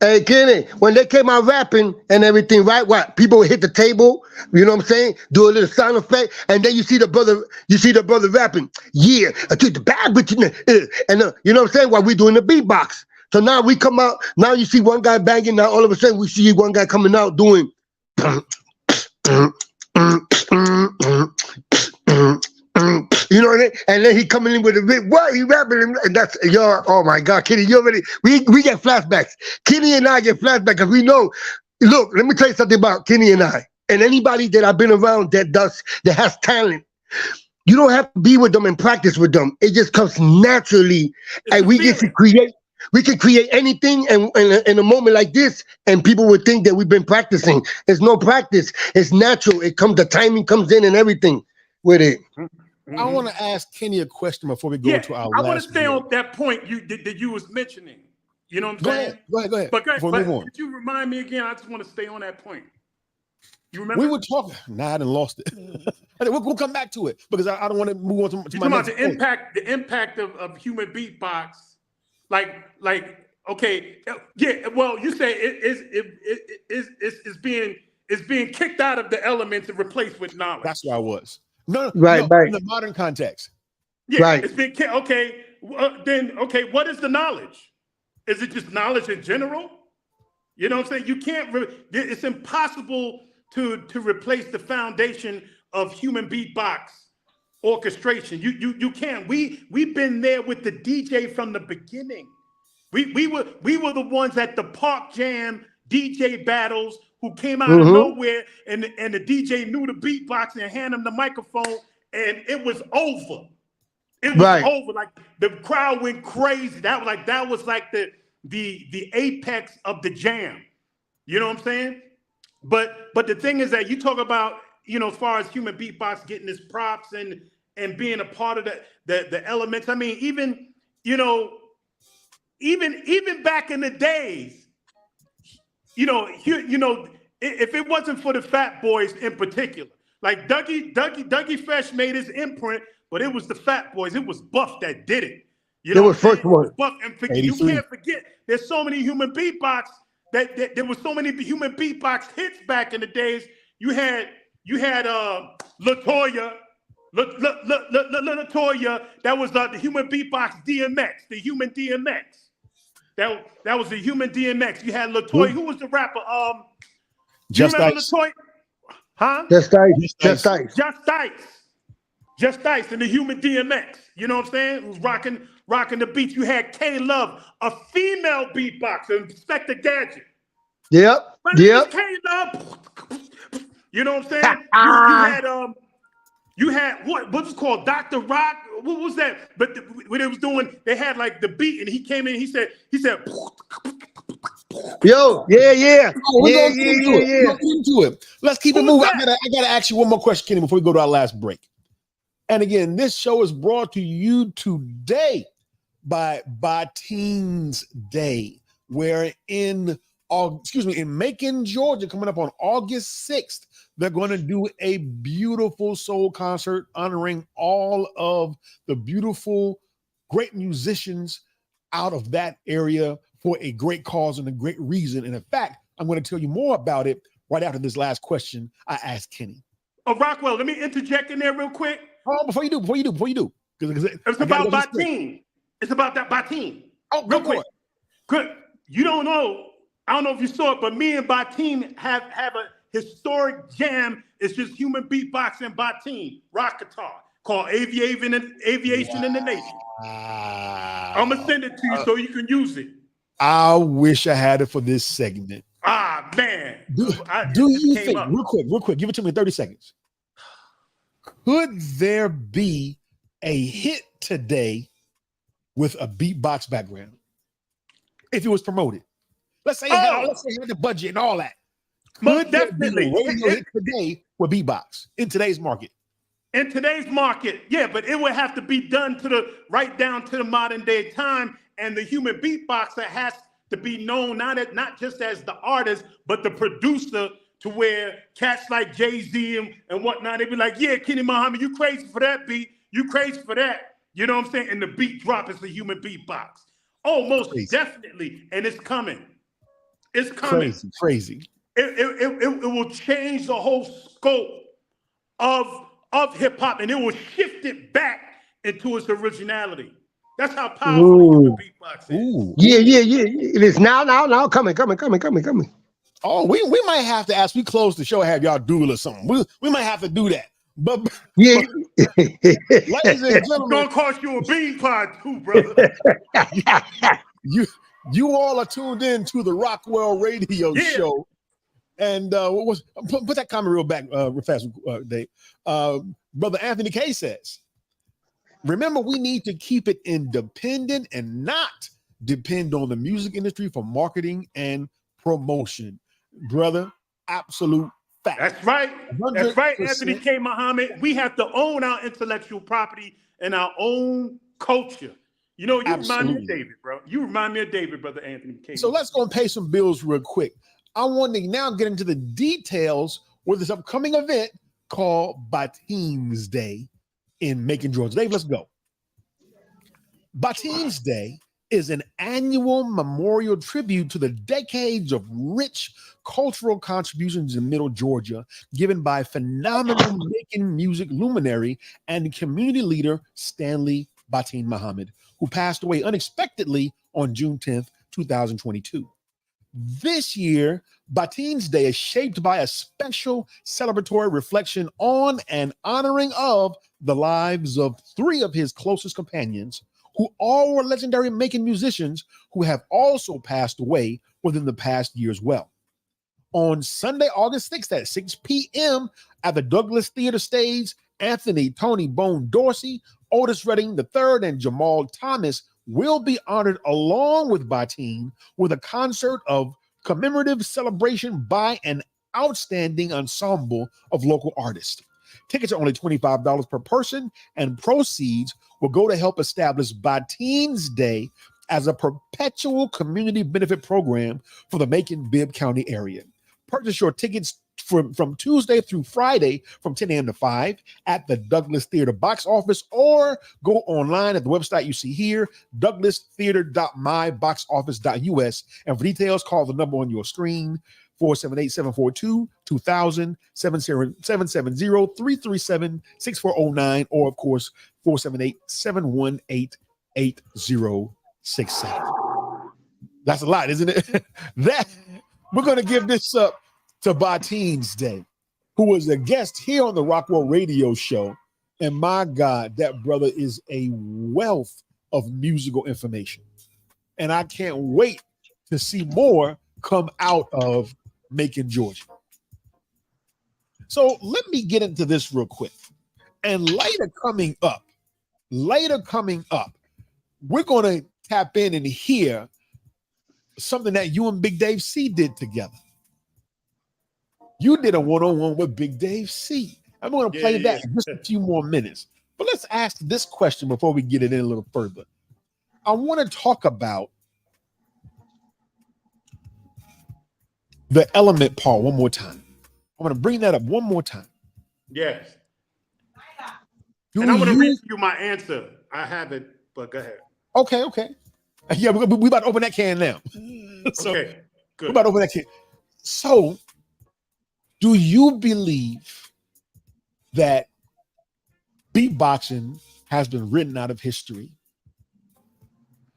hey Kenny, when they came out rapping and everything, right? What people would hit the table, you know what I'm saying? Do a little sound effect, and then you see the brother rapping. Yeah, I took the bad bitch, and you know what I'm saying? While we doing the beatbox. So now we come out. Now you see one guy banging. Now all of a sudden we see one guy coming out doing. You know what I mean? And then he coming in with a bit. What he rapping? And that's oh my God, Kenny, you already. We get flashbacks. Kenny and I get flashbacks because we know. Look, let me tell you something about Kenny and I, and anybody that I've been around that has talent. You don't have to be with them and practice with them. It just comes naturally, and we get to create. We can create anything in a moment like this, and people would think that we've been practicing. There's no practice. It's natural. It comes. The timing comes in and everything with it. I want to ask Kenny a question before we go to our last. I want to stay on that point that you was mentioning. You know what I'm saying? Go ahead. But could you remind me again? I just want to stay on that point. You remember? We were talking. Nah, I done lost it. we'll come back to it because I don't want to move on to my next point. The impact of human beatbox. Like, okay, yeah. Well, you say it's being kicked out of the elements and replaced with knowledge. That's where I was. No, in the modern context. Yeah, right. It's been okay. Then what is the knowledge? Is it just knowledge in general? You know what I'm saying? You can't. It's impossible to replace the foundation of human beatbox orchestration. You can't. We've been there with the DJ from the beginning. We were the ones at the Park Jam DJ battles who came out of nowhere, and the DJ knew the beatbox and handed him the microphone, and it was over. It was over. Like the crowd went crazy. That was like the apex of the jam. You know what I'm saying? But the thing is that you talk about, as far as human beatbox getting its props and being a part of the elements. I mean, even back in the days, if it wasn't for the Fat Boys in particular, like Dougie Fresh made his imprint, but it was the Fat Boys. It was Buff that did it. It was first one. Buff, and you can't forget. There's so many human beatbox that there was so many human beatbox hits back in the days. You had LaToya. LaToya, that was the human beatbox DMX, the human DMX. That was the human DMX. You had LaToya. Who was the rapper? Just Ice. LaToya? Huh? Just Ice. Just Ice and the human DMX. You know what I'm saying? Who's rocking the beats. You had K-Love, a female beatboxer, Inspector Gadget. Yep. K-Love. You know what I'm saying? You had what was called Dr. Rock. What was that? But when it was doing, they had like the beat, and he came in. He said. Yo, yeah. We're gonna get into it. Let's keep it moving. I gotta ask you one more question, Kenny, before we go to our last break. And again, this show is brought to you today by Teens Day, where in Macon, Georgia, coming up on August 6th, they're going to do a beautiful soul concert honoring all of the beautiful, great musicians out of that area for a great cause and a great reason. And in fact, I'm going to tell you more about it right after this last question I asked Kenny. Oh, Rockwell, let me interject in there real quick. Oh, before you do. It's about Bateen. It's about that Bateen. Oh, real quick. Good. You don't know. I don't know if you saw it, but me and Bateen have a historic jam. It's just human beatbox and Bateen rock guitar called Aviation in the Nation. I'm gonna send it to you so you can use it. I wish I had it for this segment. Man. Do you think, real quick, give it to me in 30 seconds. Could there be a hit today with a beatbox background if it was promoted? Let's say it had the budget and all that. Could there be a radio hit today with beatbox in today's market? In today's market, yeah, but it would have to be done to the right down to the modern day time, and the human beatboxer has to be known not just as the artist, but the producer, to where cats like Jay-Z and whatnot, they be like, yeah, Kenny Muhammad, you crazy for that beat, you crazy for that. You know what I'm saying? And the beat drop is the human beatbox. Oh, most definitely, and it's coming. It's coming. Crazy. It will change the whole scope of hip hop, and it will shift it back into its originality. That's how powerful human beatbox is. Yeah. It is now coming. Oh, we might have to ask. We close the show, have y'all duel or something. We might have to do that. But yeah, ladies and gentlemen, it's gonna cost you a bean pod too, brother. you all are tuned in to the Rockwell Radio Show. And put that comment real fast, Dave. Brother Anthony K says, remember, we need to keep it independent and not depend on the music industry for marketing and promotion. Brother, absolute fact. That's right. That's right, Anthony K. Muhammad. We have to own our intellectual property and our own culture. You know, you remind me of David, bro. You remind me of David, Brother Anthony K. So let's go and pay some bills real quick. I want to now get into the details with this upcoming event called Batine's Day in Macon, Georgia. Dave, let's go. Batine's Day is an annual memorial tribute to the decades of rich cultural contributions in Middle Georgia given by phenomenal Macon music luminary and community leader Stanley Batine Muhammad, who passed away unexpectedly on June 10th, 2022. This year, Batine's Day is shaped by a special celebratory reflection on and honoring of the lives of three of his closest companions, who all were legendary Macon musicians who have also passed away within the past year as well. On Sunday, August 6th at 6 p.m. at the Douglas Theater stage, Anthony Tony Bone Dorsey, Otis Redding III, and Jamal Thomas will be honored along with Batine with a concert of commemorative celebration by an outstanding ensemble of local artists. Tickets are only $25 per person, and proceeds will go to help establish Batine's Day as a perpetual community benefit program for the Macon-Bibb County area. Purchase your tickets from Tuesday through Friday from 10 a.m. to 5 at the Douglas Theater box office, or go online at the website you see here, douglastheater.myboxoffice.us. And for details, call the number on your screen, 478-742-2000, 770-337-6409, or of course, 478-718-8067. That's a lot, isn't it? That we're going to give this up to Batine's Day, who was a guest here on the Rockwell Radio Show. And my God, that brother is a wealth of musical information. And I can't wait to see more come out of Macon, Georgia. So let me get into this real quick. And later coming up, we're going to tap in and hear something that you and Big Dave C did together. You did a one-on-one with Big Dave C. I'm going to play that in just a few more minutes. But let's ask this question before we get it in a little further. I want to talk about the element part one more time. I'm going to bring that up one more time. Yes. And I'm going to read you my answer. I have it, but go ahead. Okay. Yeah, we about to open that can now. So, okay, good. We're about to open that can. So, do you believe that beatboxing has been written out of history?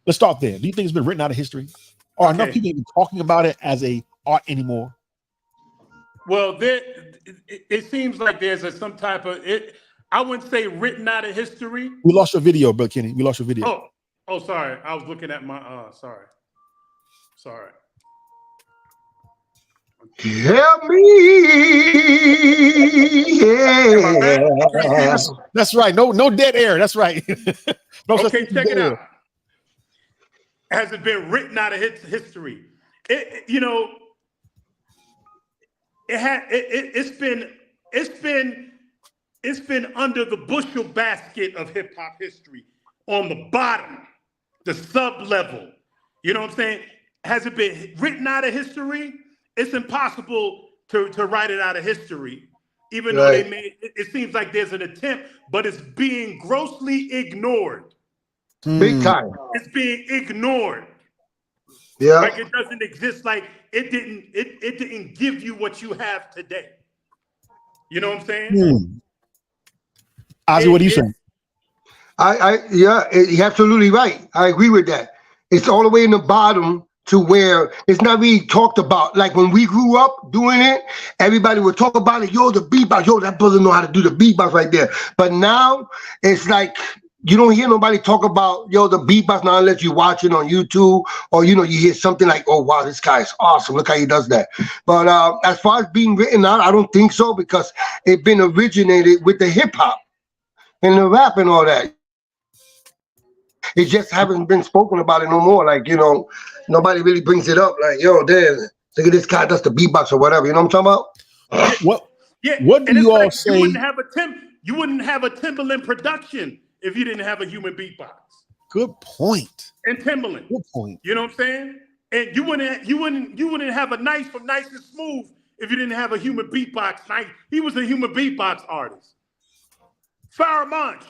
Let's start there. Do you think it's been written out of history? Or are enough people even talking about it as a art anymore? Well, it seems like there's some type of it. I wouldn't say written out of history. We lost your video, Brother Kenny. We lost your video. Oh, sorry. I was looking at my sorry. Help me. Yeah. That's right. No dead air. That's right. Okay, check it out. Has it been written out of history? It's been it's been under the bushel basket of hip hop history, on the bottom, the sub level. You know what I'm saying? Has it been written out of history? It's impossible to write it out of history, even though they made it seems like there's an attempt, but it's being grossly ignored. Big time. It's being ignored. Yeah. Like it doesn't exist. Like it didn't give you what you have today. You know what I'm saying? Ozzy, what do you think? You're absolutely right. I agree with that. It's all the way in the bottom to where it's not really talked about. Like when we grew up doing it, everybody would talk about it. Yo, the beatbox. Yo, that brother know how to do the beatbox right there. But now it's like you don't hear nobody talk about, yo, the beatbox now unless you watch it on YouTube or, you know, you hear something like, oh, wow, this guy is awesome. Look how he does that. But as far as being written out, I don't think so because it's been originated with the hip hop and the rap and all that. It just haven't been spoken about it no more. Like, you know, nobody really brings it up. Like, yo, damn, look at this guy does the beatbox or whatever. You know what I'm talking about? What do you all say? You wouldn't have a Timbaland production if you didn't have a human beatbox. Good point. And Timbaland. Good point. You know what I'm saying? And you wouldn't have a Nice from Nice and Smooth if you didn't have a human beatbox. He was a human beatbox artist. Farrah Monch,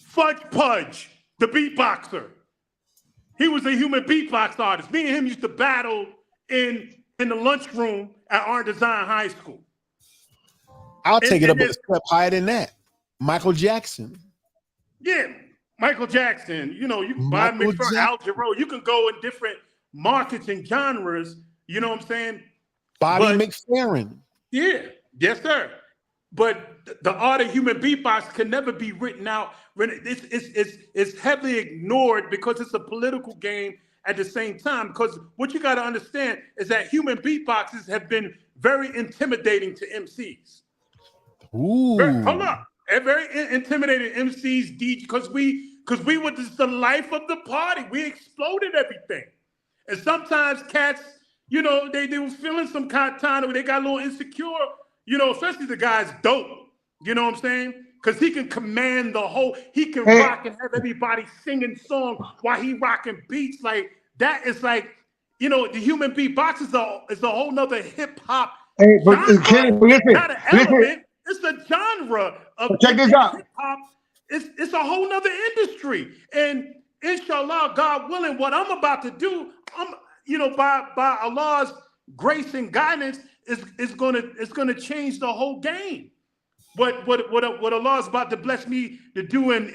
Fudge Pudge, the beatboxer. He was a human beatbox artist. Me and him used to battle in the lunchroom at Art Design High School. I'll take it up a step higher than that. Michael Jackson. Yeah, Michael Jackson. You know, you can buy McPherson, Al Jarreau. You can go in different markets and genres. You know what I'm saying? Bobby McFerrin. Yeah, yes, sir. But the art of human beatbox can never be written out. It's heavily ignored because it's a political game at the same time. Because what you got to understand is that human beatboxes have been very intimidating to MCs. Ooh. Hold up. Very intimidating MCs, because we were just the life of the party. We exploded everything. And sometimes cats, you know, they were feeling some kind of time where they got a little insecure. You know, especially the guy's dope. You know what I'm saying? Because he can command the whole, he can rock and have everybody singing songs while he rocking beats. Like, that is like, you know, the human beatbox is a whole nother hip hop. Hey, but listen, not an element. It's a genre of check this out. Hip hop. It's a whole nother industry. And inshallah, God willing, what I'm about to do, by Allah's grace and guidance, is gonna change the whole game. What Allah is about to bless me to do, and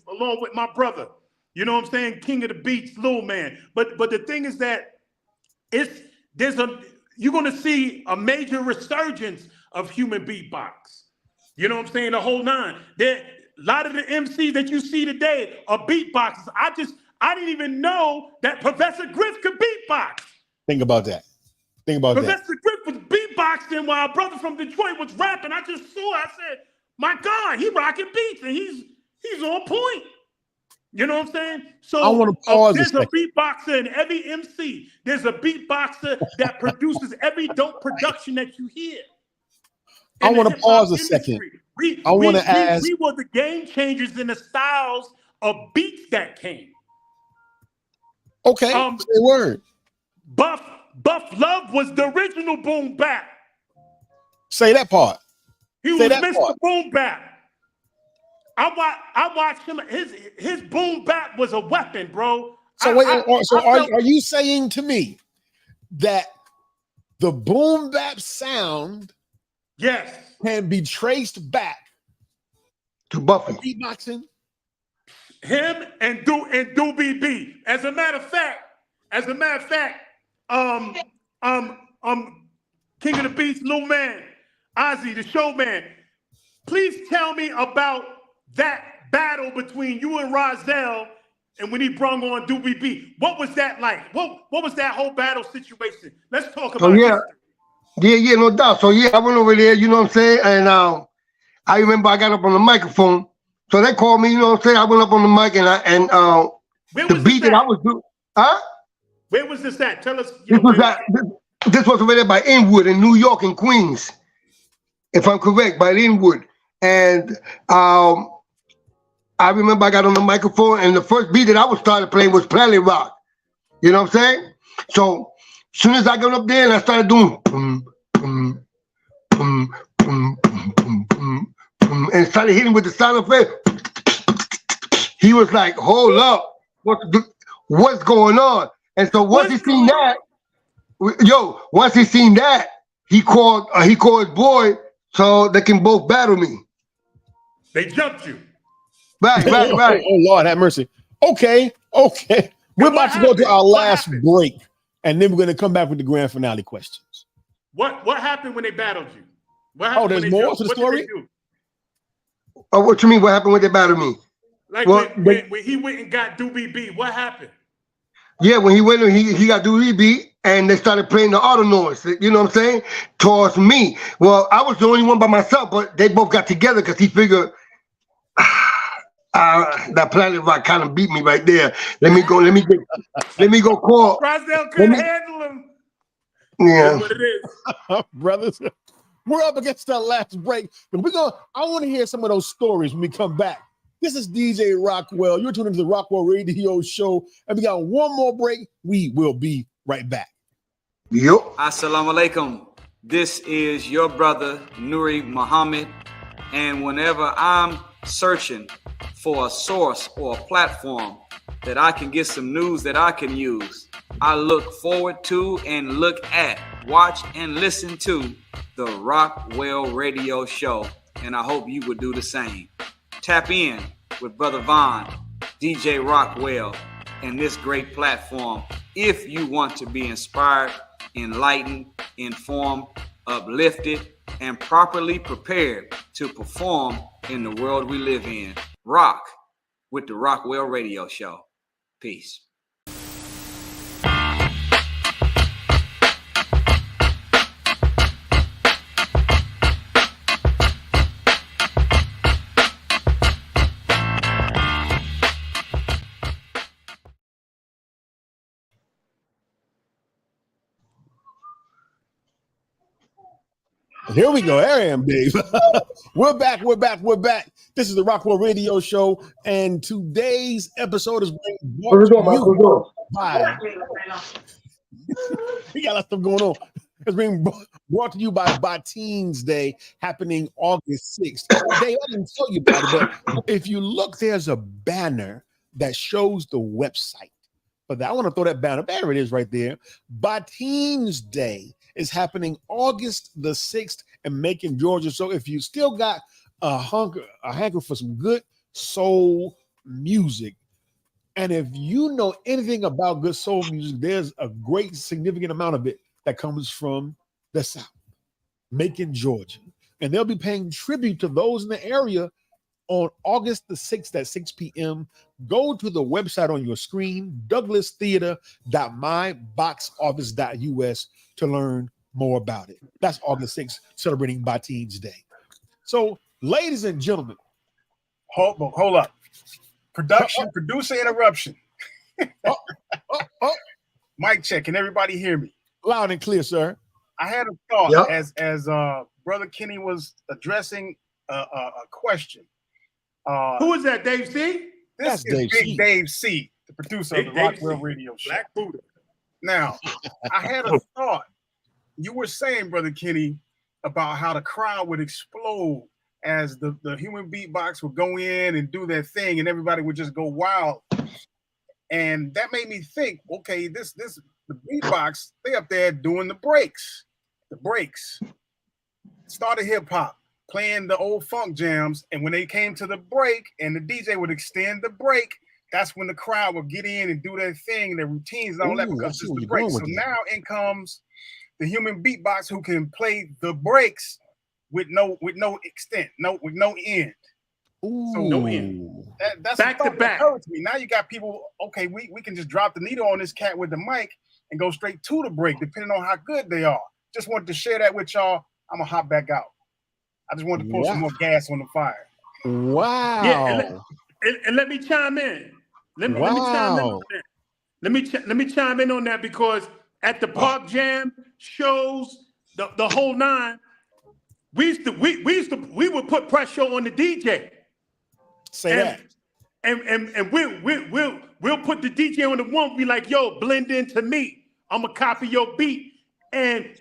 along with my brother, you know what I'm saying, King of the Beats, Lil Man. But the thing is that you're gonna see a major resurgence of human beatbox. You know what I'm saying? The whole nine. A lot of the MCs that you see today are beatboxers. I didn't even know that Professor Griff could beatbox. Think about that. Professor Griff was beatboxing while a brother from Detroit was rapping. I just saw it. I said, my God, he rocking beats and he's on point. You know what I'm saying? So I want to pause. There's a beatboxer in every MC. There's a beatboxer that produces every dope production that you hear. I want to pause a second. We were the game changers in the styles of beats that came. Okay, say a word. Buff Love was the original boom bap. Say that part. He was Mr. Boom Bap. I watched him. His boom bap was a weapon, bro. So are you saying to me that the boom bap sound, yes, can be traced back to Buffy beatboxing? Him and Doobie B. As a matter of fact, King of the Beats, Lil Man, Ozzy, the Showman. Please tell me about that battle between you and Rozelle, and when he brung on Doobie B. What was that like? What was that whole battle situation? Let's talk about it. Yeah, no doubt. So I went over there, you know what I'm saying? And I remember I got up on the microphone. So they called me, you know what I'm saying? I went up on the mic and the beat that I was doing. Huh? Where was this at? Tell us. This was over there by Inwood in New York and Queens. If I'm correct, by Inwood. And I remember I got on the microphone, and the first beat that I was started playing was Planet Rock. You know what I'm saying? So as soon as I got up there and I started doing boom, boom, boom, boom, boom, boom, boom, boom, and started hitting with the sound effect, he was like, hold up, what's going on? And so once he seen that, he called his boy so they can both battle me. They jumped you. Right. Oh, Lord, have mercy. Okay. We're about to go to our last break, and then we're going to come back with the grand finale questions. What happened when they battled you? What happened there's more to the story? What you mean? What happened when they battled me? Like when he went and got Doobie B, what happened? Yeah, when he went and he got Doobie B, and they started playing the auto noise. You know what I'm saying? Towards me. Well, I was the only one by myself, but they both got together because he figured. That Planet Rock kind of beat me right there. Let me go call. Rosdell couldn't handle him. Yeah. That's what it is. Brothers, we're up against that last break. But I want to hear some of those stories when we come back. This is DJ Rockwell. You're tuning into the Rockwell Radio Show. And we got one more break. We will be right back. Yep. Assalamu alaikum. This is your brother, Nuri Muhammad. And whenever I'm searching for a source or a platform that I can get some news that I can use, I look forward to and look at, watch and listen to the Rockwell Radio Show. And I hope you would do the same. Tap in with Brother Vaughn, DJ Rockwell, and this great platform if you want to be inspired, enlightened, informed, uplifted, and properly prepared to perform in the world we live in. Rock with the Rockwell Radio Show. Peace. Here we go. There I am, Dave. We're back. This is the Rockwell Radio Show, and today's episode is being brought to you by. We got a lot of stuff going on. It's being brought to you by Teens Day, happening August 6th. Dave, I didn't tell you about it, but if you look, there's a banner that shows the website. But I want to throw that banner. There it is right there. Teens Day is happening August the 6th in Macon, Georgia. So if you still got a hanker for some good soul music, and if you know anything about good soul music, there's a great significant amount of it that comes from the South, Macon, Georgia. And they'll be paying tribute to those in the area on August the 6th at 6 p.m. Go to the website on your screen, douglastheater.myboxoffice.us, to learn more about it. That's August 6th, celebrating Teens Day. So, ladies and gentlemen. Hold up. Producer interruption. Mic check. Can everybody hear me? Loud and clear, sir. I had a thought as Brother Kenny was addressing a question. Who is that, Dave C? This is Big Dave C, the producer of the Rockwell Radio Show. Black Buddha. Now, I had a thought. You were saying, Brother Kenny, about how the crowd would explode as the human beatbox would go in and do their thing, and everybody would just go wild. And that made me think, okay, the beatbox, they up there doing the breaks. Started hip hop, playing the old funk jams, and when they came to the break and the DJ would extend the break, that's when the crowd would get in and do their thing, their routines and all that, because it's the break. So now in comes the human beatbox who can play the breaks with no extent, with no end. Ooh. So no end. That's back to back. To me. Now you got people, okay, we can just drop the needle on this cat with the mic and go straight to the break, depending on how good they are. Just wanted to share that with y'all. I'm gonna hop back out. I just wanted to pour some more gas on the fire. Wow. Yeah, and let me chime in. Let me chime in on that. Let me chime in on that, because at the Park Jam shows, the whole nine, we would put pressure on the DJ. Say that. And we'll put the DJ on the one. Be like, yo, blend into me. I'm gonna copy your beat. And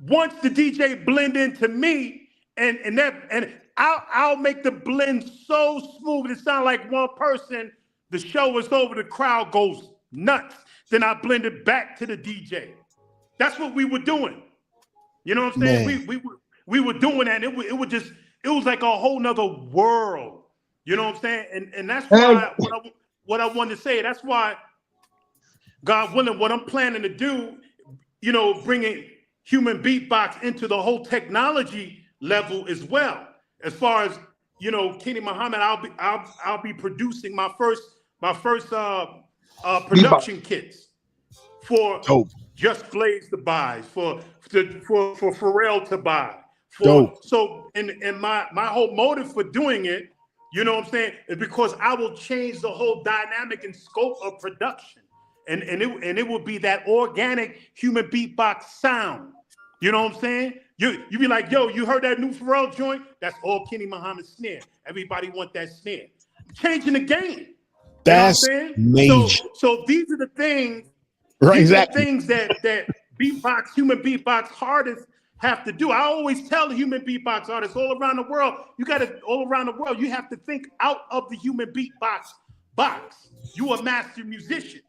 once the DJ blend into me, and I'll make the blend so smooth it sound like one person. The show is over. The crowd goes nuts. Then I blend it back to the DJ. That's what we were doing. You know what I'm saying? We were doing that. And it was like a whole nother world. You know what I'm saying? And that's why what I wanted to say. That's why, God willing, what I'm planning to do, you know, bringing human beatbox into the whole technology level as well. As far as, you know, Kenny Muhammad, I'll be producing my first production kits for Just Blaze to buy, for Pharrell to buy. So and my whole motive for doing it, you know what I'm saying, is because I will change the whole dynamic and scope of production. And it will be that organic human beatbox sound. You know what I'm saying? You be like, yo, you heard that new Pharrell joint? That's all Kenny Muhammad snare. Everybody want that snare. Changing the game. That's major. So these are the things, right? These Exactly. are the things that beatbox, human beatbox artists have to do. I always tell the human beatbox artists all around the world, you have to think out of the human beatbox box. You a master musician.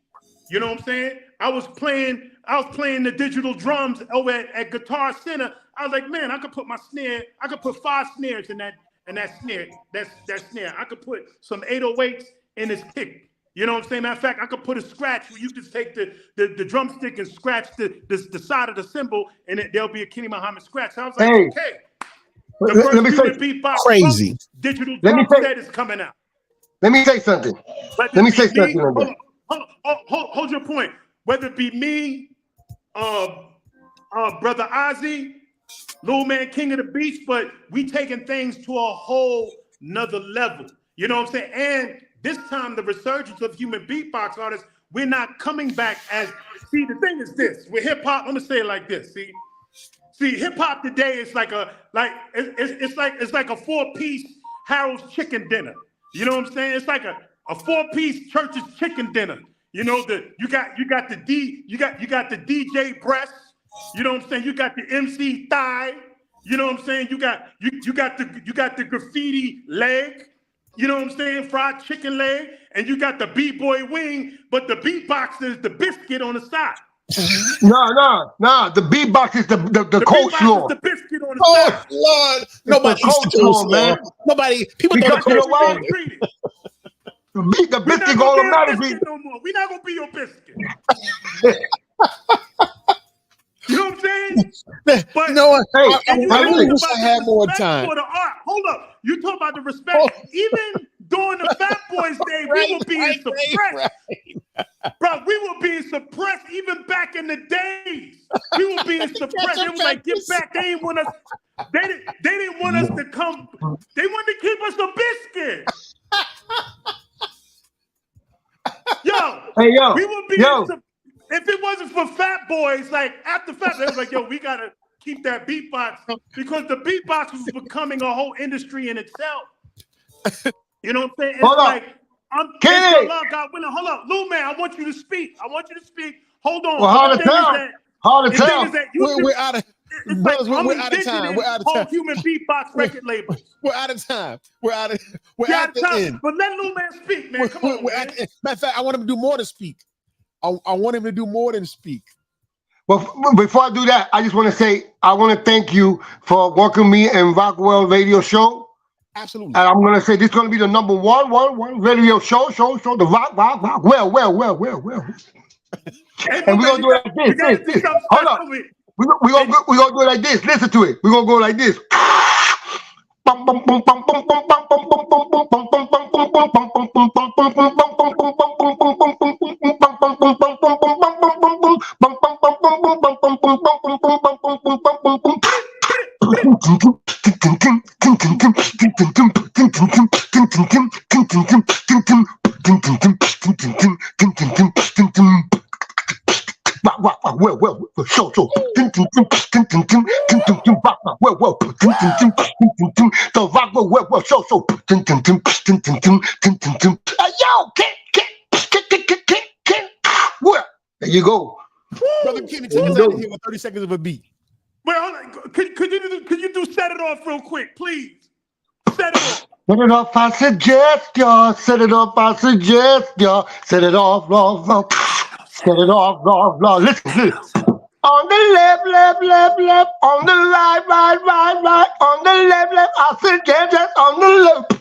You know what I'm saying? I was playing the digital drums over at Guitar Center. I was like, man, I could put my snare, I could put 5 snares in that snare. That snare. I could put some 808s in this kick. You know what I'm saying? Matter of fact, I could put a scratch where you just take the drumstick and scratch the side of the cymbal, and there'll be a Kenny Muhammad scratch. So I was like, okay. The first human beatbox crazy digital drum set is coming out. Let me say something. Hold your point. Whether it be me, Brother Ozzy, Lil Man King of the Beach, but we taking things to a whole nother level. You know what I'm saying? And this time, the resurgence of human beatbox artists, we're not coming back as. See, the thing is this: with hip hop, I'm gonna say it like this. See, hip hop today is like a 4-piece Harold's chicken dinner. You know what I'm saying? It's like a 4-piece Church's chicken dinner. You know, you got the DJ breast. You know what I'm saying? You got the MC thigh. You know what I'm saying? You got the graffiti leg. You know what I'm saying? Fried chicken leg. And you got the B-boy wing, but the beatbox is the biscuit on the side. No. The beatbox is the coleslaw. The biscuit on the side. Oh Lord, nobody coleslaw, man. Nobody. People because don't you know what? The biscuit automatically. No more. We're not gonna be your biscuit. You know what I'm saying? But you know what? I really wish I had more time. For the art. Hold up. You talk about the respect. Even during the Fat Boys day, we were being suppressed. Bro, we were being suppressed even back in the days. We were being suppressed. It was like, get back. They didn't want us. They didn't want us to come. They wanted to keep us a biscuit. We were being if it wasn't for Fat Boys, like after Fat Boys, it was like, yo, we gotta keep that beatbox because the beatbox was becoming a whole industry in itself. You know what I'm saying? It's God willing. Hold up, Lil Man, I want you to speak. Hold on. Well, hard to tell. We're out of. Brothers, we're out of time. We're out of time. Human beatbox record labels. We're out of time. We're at the end. But let Lil Man speak, man. Come on, man. Matter of fact, I want him to do more than speak. I want him to do more than speak. Well, before I do that, I just want to say I want to thank you for welcoming me in Rockwell Radio Show. Absolutely. And I'm going to say this is going to be the number one radio show, the rock, well. And we're going to do it like this. Hold up. We're going to do it like this. Listen to it. We're going to go like this. Rockwell show. The Rockwell show. Yo, where? There you go. Brother Kenny, take us out of here with 30 seconds of a beat. Wait, hold on. Could you do set it off real quick, please? Set it off. Set it off, I suggest y'all. Set it off, I suggest y'all. Set it off. Set it off. Listen. On the left. On the right. On the left. I suggest just on the left.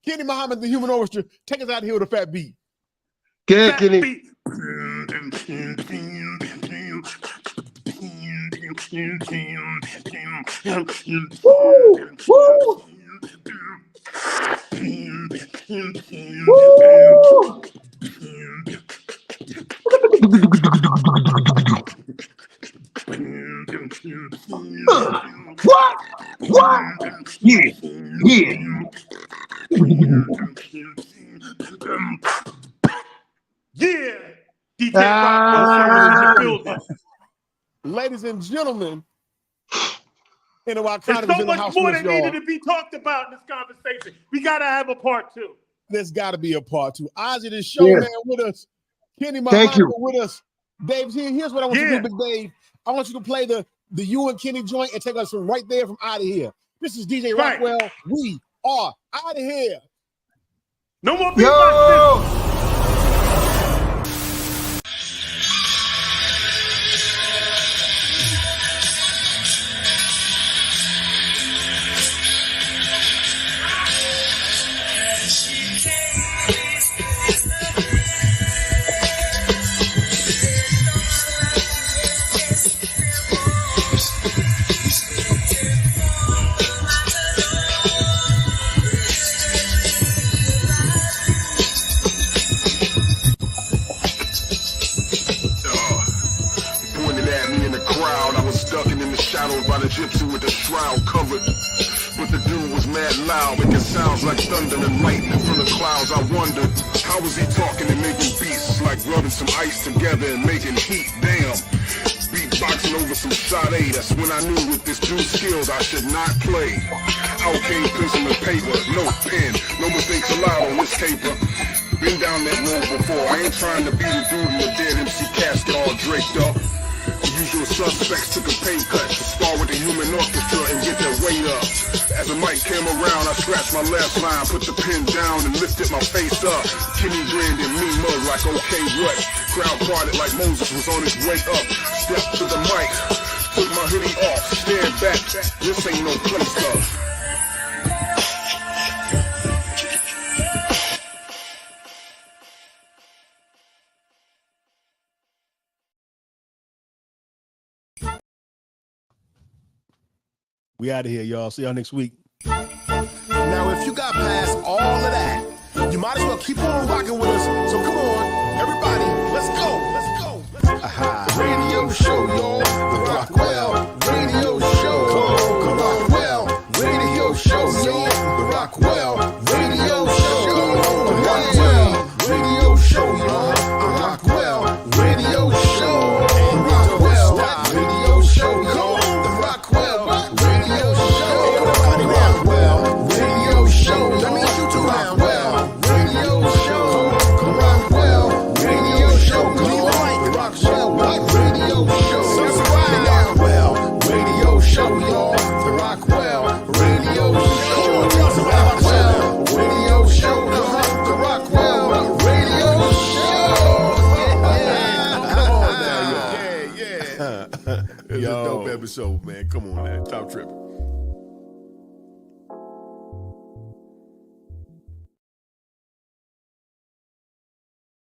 Kenny Muhammad, the Human Orchestra, take us out here with a fat beat. Yeah, Kenny. What? Yeah. Yeah, DJ Rockwell in the building. Ladies and gentlemen, in the there's so much more that needed to be talked about in this conversation. We gotta have a part 2. There's got to be a part 2. Ozzy, the show man with us. Kenny Muhammad with us. Dave, here's what I want you to do, Big Dave. I want you to play the you and Kenny joint and take us from right there from out of here. This is DJ Rockwell. We are out of here. No more beatbox. By the gypsy with the shroud covered, but the dude was mad loud, making sounds like thunder and lightning from the clouds. I wondered, how was he talking and making beats like rubbing some ice together and making heat? Damn, beatboxing over some Sade. That's when I knew with this dude's skills I should not play. Out came pencil and paper, no pen, no mistakes allowed on this paper. Been down that road before. I ain't trying to be the dude in the dead MC casket all draped up. Usual suspects took a pay cut to spar with the Human Orchestra and get their weight up. As the mic came around, I scratched my last line, put the pen down and lifted my face up. Kenny grinned and me mug like, okay, what? Crowd parted like Moses was on his way up. Stepped to the mic, took my hoodie off, stared back. This ain't no place, love. We out of here, y'all. See y'all next week. Now, if you got past all of that, you might as well keep on rocking with us. So come on, everybody, let's go. Aha. Radio show, y'all. The Rockwell Radio Show. The Rockwell Radio Show, y'all. The Rockwell Radio Show. The Rockwell Radio Show, y'all. The Rockwell Radio Show. The Rockwell Radio Show, y'all. The Rockwell Radio Show. Rockwell Radio Show. That means you too. Rockwell Radio Show. Rockwell Radio Show. Leave it like Rockwell Radio Show. Subscribe now. Rockwell Radio Show, y'all. The Rockwell Radio Show. Rockwell Radio Show, y'all. The Rockwell Radio Show. Come on now, y'all. Yeah. It's a dope episode, man. Come on, man. Top tripping.